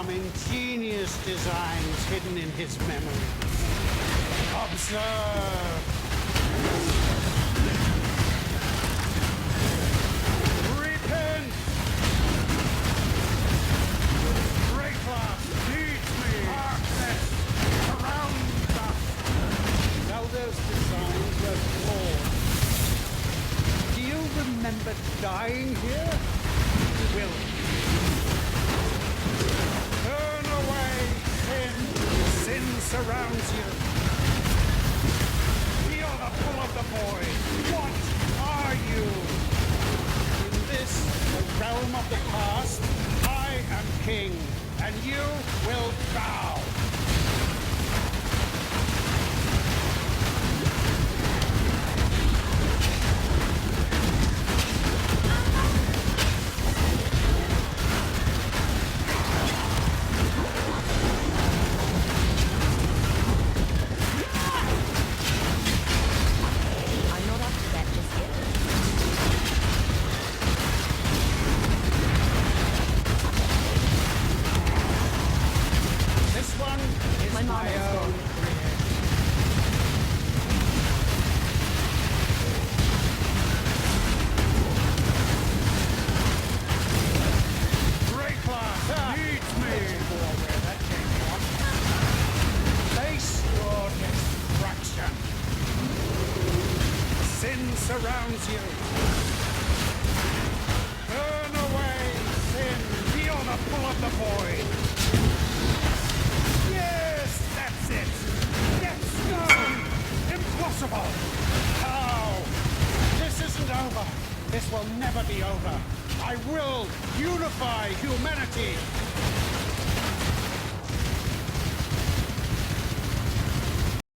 some ingenious designs hidden in his memory. Observe! Repent! Rayclass needs me! Darkness surrounds us! Zelda's designs were flawed. Do you remember dying here? Will. Turn away, sin. Sin surrounds you. Feel the pull of the void. What are you? In this, the realm of the past, I am king, and you will bow. Surrounds you. Turn away, sin. Feel the pull of the void. Yes, that's it. Get stone. Impossible. How? This isn't over. This will never be over. I will unify humanity.